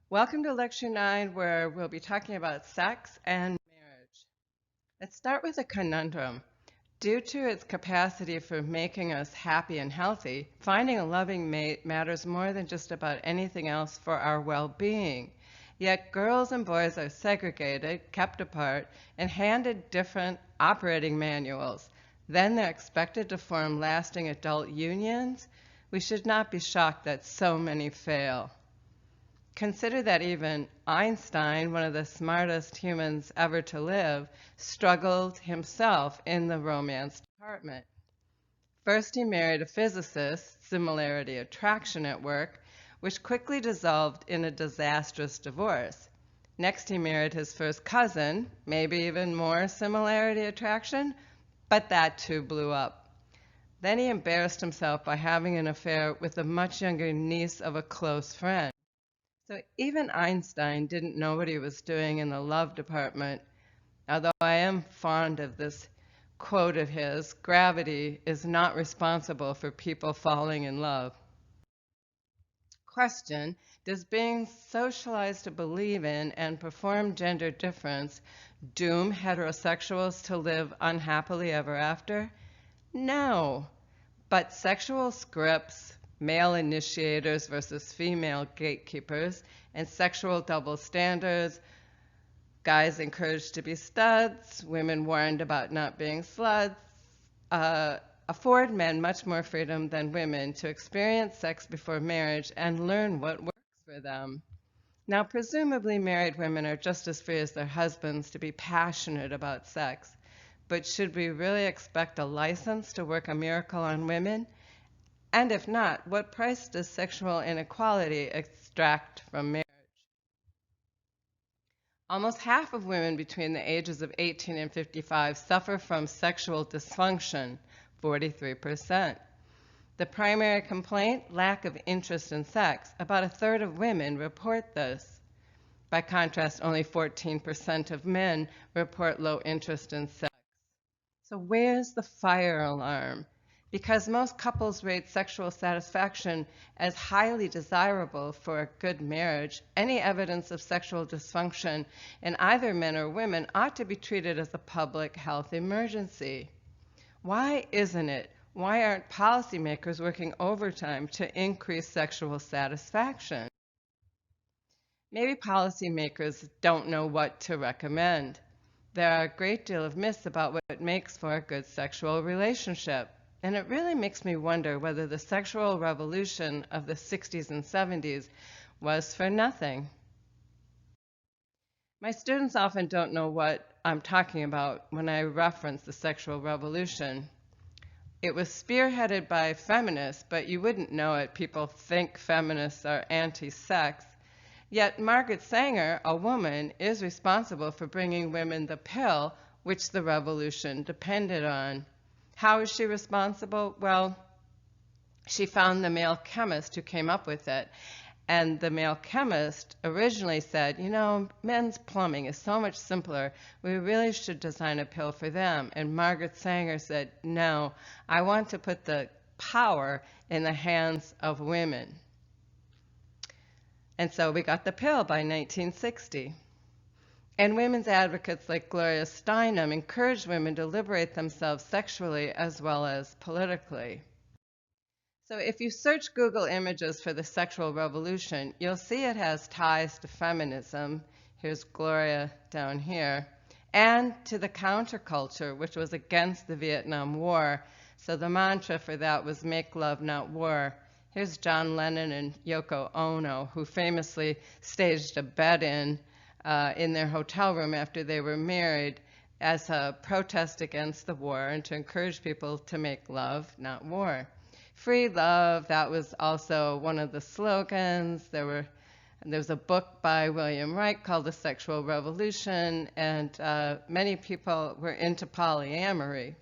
Welcome to Lecture 9, where we'll be talking about sex and marriage. Let's start with a conundrum. Due to its capacity for making us happy and healthy, finding a loving mate matters more than just about anything else for our well-being. Yet girls and boys are segregated, kept apart, and handed different operating manuals. Then they're expected to form lasting adult unions. We should not be shocked that so many fail. Consider that even Einstein, one of the smartest humans ever to live, struggled himself in the romance department. First, he married a physicist, similarity attraction at work, which quickly dissolved in a disastrous divorce. Next, he married his first cousin, maybe even more similarity attraction, but that too blew up. Then he embarrassed himself by having an affair with a much younger niece of a close friend. So even Einstein didn't know what he was doing in the love department, although I am fond of this quote of his, gravity is not responsible for people falling in love. Question, does being socialized to believe in and perform gender difference doom heterosexuals to live unhappily ever after? No, but sexual scripts, male initiators versus female gatekeepers, and sexual double standards, guys encouraged to be studs, women warned about not being sluts, afford men much more freedom than women to experience sex before marriage and learn what works for them. Now, presumably married women are just as free as their husbands to be passionate about sex, but should we really expect a license to work a miracle on women? And if not, what price does sexual inequality extract from marriage? Almost half of women between the ages of 18 and 55 suffer from sexual dysfunction, 43%. The primary complaint, lack of interest in sex. About a third of women report this. By contrast, only 14% of men report low interest in sex. So where's the fire alarm? Because most couples rate sexual satisfaction as highly desirable for a good marriage, any evidence of sexual dysfunction in either men or women ought to be treated as a public health emergency. Why isn't it? Why aren't policymakers working overtime to increase sexual satisfaction? Maybe policymakers don't know what to recommend. There are a great deal of myths about what makes for a good sexual relationship. And it really makes me wonder whether the sexual revolution of the 60s and 70s was for nothing. My students often don't know what I'm talking about when I reference the sexual revolution. It was spearheaded by feminists, but you wouldn't know it. People think feminists are anti-sex. Yet Margaret Sanger, a woman, is responsible for bringing women the pill, which the revolution depended on. How is she responsible? Well, she found the male chemist who came up with it. And the male chemist originally said, you know, men's plumbing is so much simpler. We really should design a pill for them. And Margaret Sanger said, no, I want to put the power in the hands of women. And so we got the pill by 1960. And women's advocates like Gloria Steinem encouraged women to liberate themselves sexually as well as politically. So if you search Google Images for the sexual revolution, you'll see it has ties to feminism. Here's Gloria down here. And to the counterculture, which was against the Vietnam War. So the mantra for that was make love, not war. Here's John Lennon and Yoko Ono, who famously staged a bet-in in their hotel room after they were married as a protest against the war and to encourage people to make love, not war. Free love, that was also one of the slogans. There was a book by William Reich called The Sexual Revolution, and many people were into polyamory.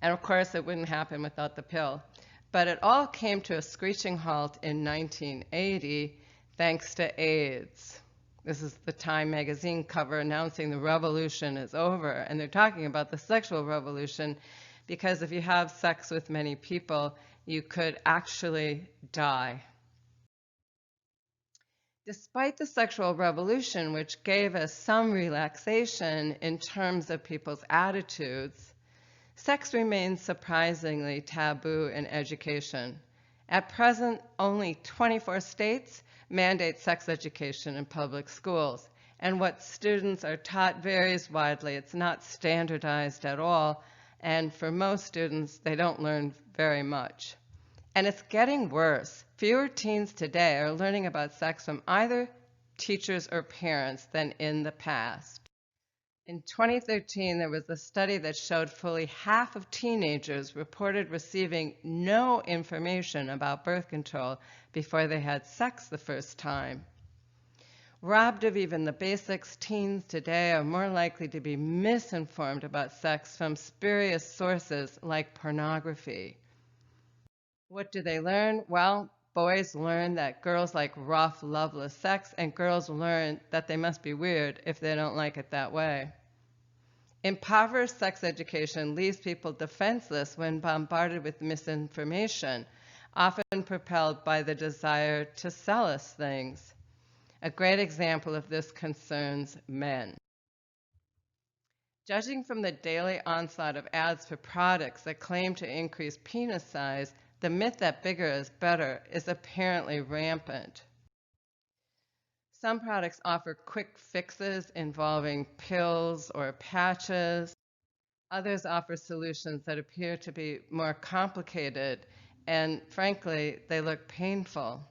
And of course, it wouldn't happen without the pill. But it all came to a screeching halt in 1980 thanks to AIDS. This is the Time magazine cover announcing the revolution is over. And they're talking about the sexual revolution because if you have sex with many people, you could actually die. Despite the sexual revolution, which gave us some relaxation in terms of people's attitudes, sex remains surprisingly taboo in education. At present, only 24 states mandate sex education in public schools, and what students are taught varies widely. It's not standardized at all, and for most students, they don't learn very much. And it's getting worse. Fewer teens today are learning about sex from either teachers or parents than in the past. In 2013, there was a study that showed fully half of teenagers reported receiving no information about birth control before they had sex the first time. Robbed of even the basics, teens today are more likely to be misinformed about sex from spurious sources like pornography. What do they learn? Well, boys learn that girls like rough, loveless sex, and girls learn that they must be weird if they don't like it that way. Impoverished sex education leaves people defenseless when bombarded with misinformation, often propelled by the desire to sell us things. A great example of this concerns men. Judging from the daily onslaught of ads for products that claim to increase penis size, the myth that bigger is better is apparently rampant. Some products offer quick fixes involving pills or patches. Others offer solutions that appear to be more complicated, and frankly, they look painful.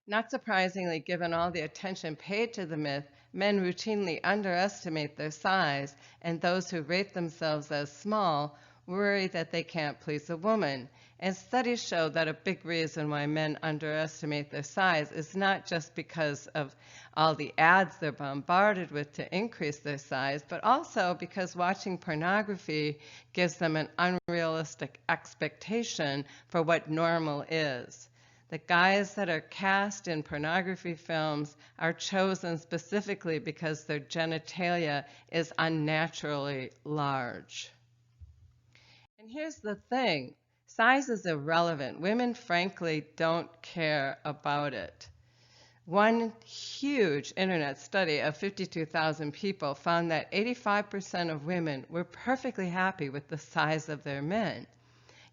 Not surprisingly, given all the attention paid to the myth, men routinely underestimate their size, and those who rate themselves as small worry that they can't please a woman. And studies show that a big reason why men underestimate their size is not just because of all the ads they're bombarded with to increase their size, but also because watching pornography gives them an unrealistic expectation for what normal is. The guys that are cast in pornography films are chosen specifically because their genitalia is unnaturally large. And here's the thing, size is irrelevant. Women, frankly, don't care about it. One huge internet study of 52,000 people found that 85% of women were perfectly happy with the size of their men.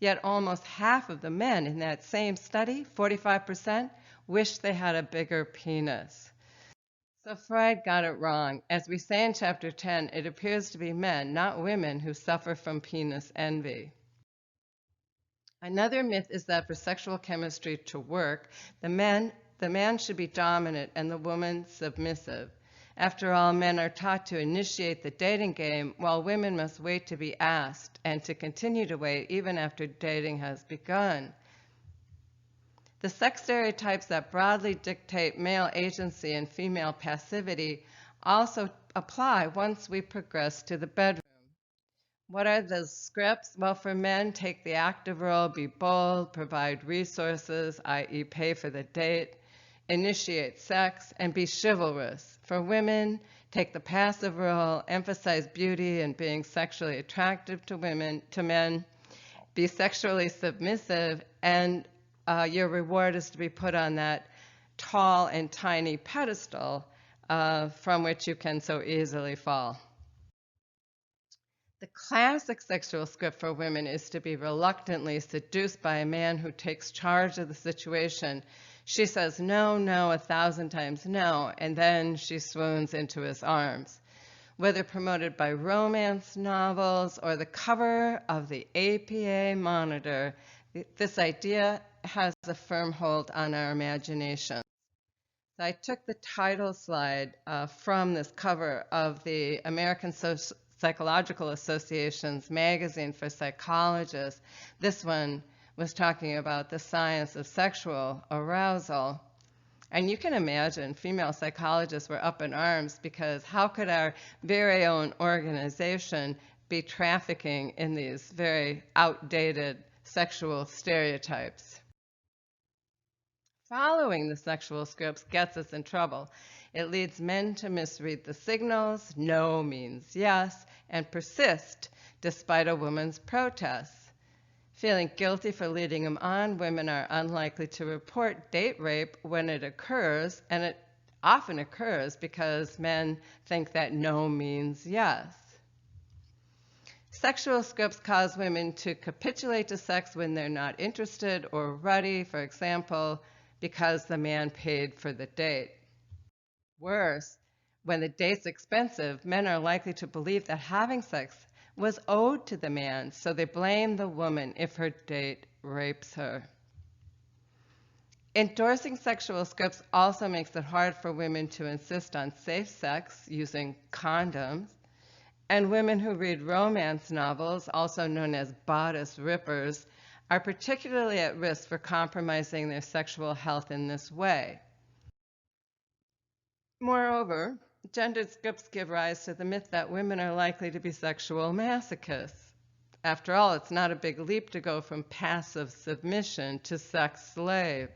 Yet almost half of the men in that same study, 45%, wished they had a bigger penis. So Freud got it wrong. As we say in chapter 10, it appears to be men, not women, who suffer from penis envy. Another myth is that for sexual chemistry to work, the man should be dominant and the woman submissive. After all, men are taught to initiate the dating game, while women must wait to be asked and to continue to wait even after dating has begun. The sex stereotypes that broadly dictate male agency and female passivity also apply once we progress to the bedroom. What are the scripts? Well, for men, take the active role, be bold, provide resources, i.e. pay for the date, initiate sex, and be chivalrous. For women, take the passive role, emphasize beauty and being sexually attractive to men, be sexually submissive, and your reward is to be put on that tall and tiny pedestal from which you can so easily fall. The classic sexual script for women is to be reluctantly seduced by a man who takes charge of the situation. She says no, no, 1,000 times no, and then she swoons into his arms. Whether promoted by romance novels or the cover of the APA Monitor, this idea has a firm hold on our imagination. So I took the title slide from this cover of the American Psychological Association's magazine for psychologists. This one was talking about the science of sexual arousal. And you can imagine female psychologists were up in arms because how could our very own organization be trafficking in these very outdated sexual stereotypes? Following the sexual scripts gets us in trouble. It leads men to misread the signals, no means yes, and persist despite a woman's protests. Feeling guilty for leading him on, women are unlikely to report date rape when it occurs, and it often occurs because men think that no means yes. Sexual scripts cause women to capitulate to sex when they're not interested or ready, for example, because the man paid for the date. Worse, when the date's expensive, men are likely to believe that having sex was owed to the man, so they blame the woman if her date rapes her. Endorsing sexual scripts also makes it hard for women to insist on safe sex using condoms, and women who read romance novels, also known as bodice rippers, are particularly at risk for compromising their sexual health in this way. Moreover, gendered scripts give rise to the myth that women are likely to be sexual masochists. After all, it's not a big leap to go from passive submission to sex slave.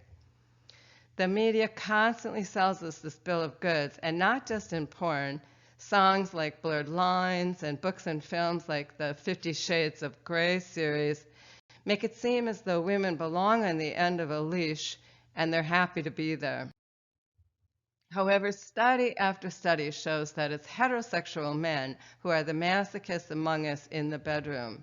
The media constantly sells us this bill of goods, and not just in porn. Songs like Blurred Lines and books and films like the 50 Shades of Grey series make it seem as though women belong on the end of a leash and they're happy to be there. However, study after study shows that it's heterosexual men who are the masochists among us in the bedroom,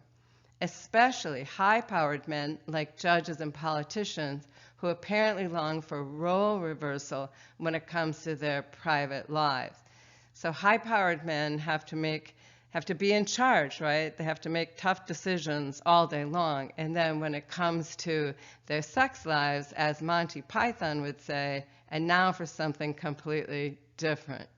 especially high-powered men like judges and politicians who apparently long for role reversal when it comes to their private lives. So high-powered men have to be in charge, right? They have to make tough decisions all day long. And then when it comes to their sex lives, as Monty Python would say, and now for something completely different.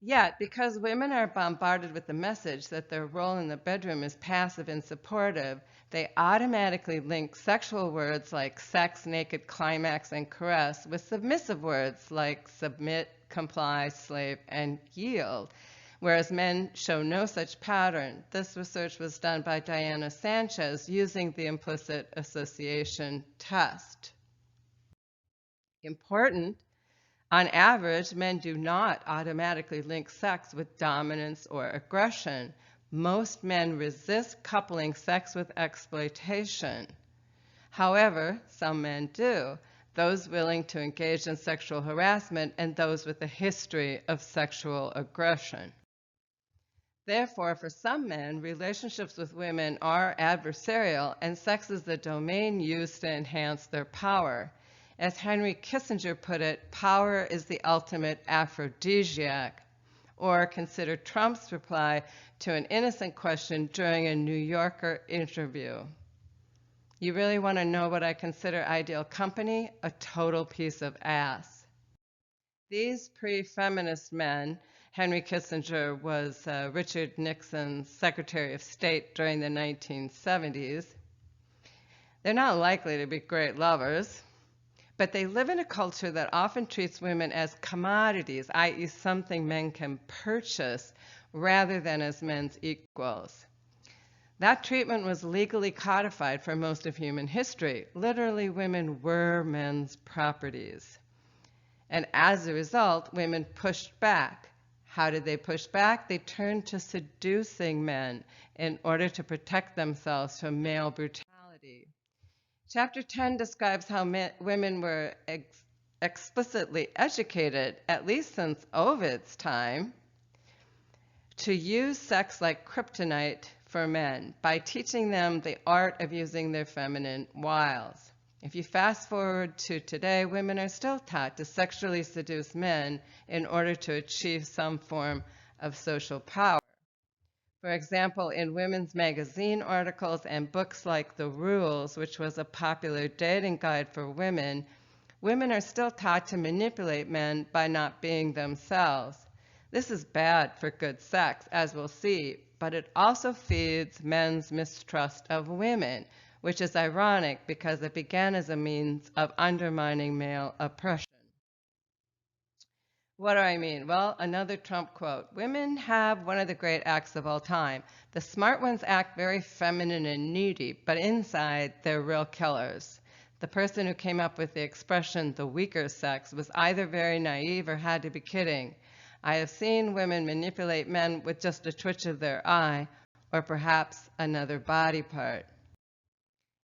Yet, because women are bombarded with the message that their role in the bedroom is passive and supportive, they automatically link sexual words like sex, naked, climax, and caress with submissive words like submit, comply, slave, and yield, whereas men show no such pattern. This research was done by Diana Sanchez using the implicit association test. Important, on average, men do not automatically link sex with dominance or aggression. Most men resist coupling sex with exploitation. However, some men do, those willing to engage in sexual harassment and those with a history of sexual aggression. Therefore, for some men, relationships with women are adversarial, and sex is the domain used to enhance their power. As Henry Kissinger put it, power is the ultimate aphrodisiac. Or consider Trump's reply to an innocent question during a New Yorker interview. You really want to know what I consider ideal company? A total piece of ass. These pre-feminist men, Henry Kissinger was Richard Nixon's Secretary of State during the 1970s, they're not likely to be great lovers. But they live in a culture that often treats women as commodities, i.e. something men can purchase, rather than as men's equals. That treatment was legally codified for most of human history. Literally, women were men's properties. And as a result, women pushed back. How did they push back? They turned to seducing men in order to protect themselves from male brutality. Chapter 10 describes how women were explicitly educated, at least since Ovid's time, to use sex like kryptonite for men by teaching them the art of using their feminine wiles. If you fast forward to today, women are still taught to sexually seduce men in order to achieve some form of social power. For example, in women's magazine articles and books like The Rules, which was a popular dating guide for women, women are still taught to manipulate men by not being themselves. This is bad for good sex, as we'll see, but it also feeds men's mistrust of women, which is ironic because it began as a means of undermining male oppression. What do I mean? Well, another Trump quote. Women have one of the great acts of all time. The smart ones act very feminine and needy, but inside they're real killers. The person who came up with the expression, the weaker sex, was either very naive or had to be kidding. I have seen women manipulate men with just a twitch of their eye, or perhaps another body part.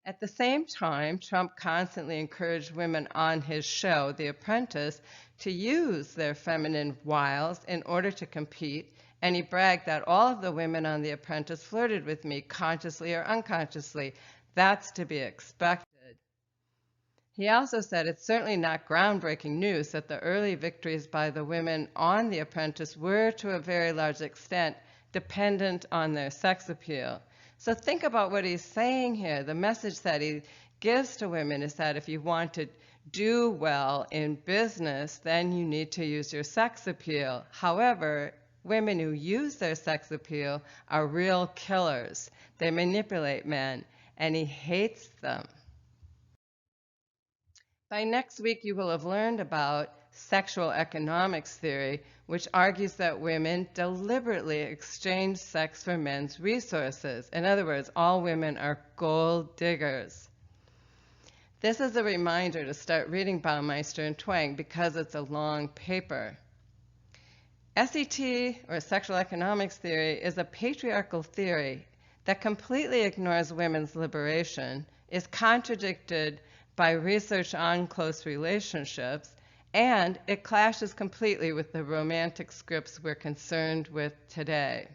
At the same time, Trump constantly encouraged women on his show, The Apprentice, to use their feminine wiles in order to compete, and he bragged that all of the women on The Apprentice flirted with me, consciously or unconsciously. That's to be expected. He also said it's certainly not groundbreaking news that the early victories by the women on The Apprentice were, to a very large extent, dependent on their sex appeal. So think about what he's saying here. The message that he gives to women is that if you want to do well in business, then you need to use your sex appeal. However, women who use their sex appeal are real killers. They manipulate men, and he hates them. By next week, you will have learned about sexual economics theory, which argues that women deliberately exchange sex for men's resources. In other words, all women are gold diggers. This is a reminder to start reading Baumeister and Twenge because it's a long paper. SET, or sexual economics theory, is a patriarchal theory that completely ignores women's liberation, is contradicted by research on close relationships, and it clashes completely with the romantic scripts we're concerned with today.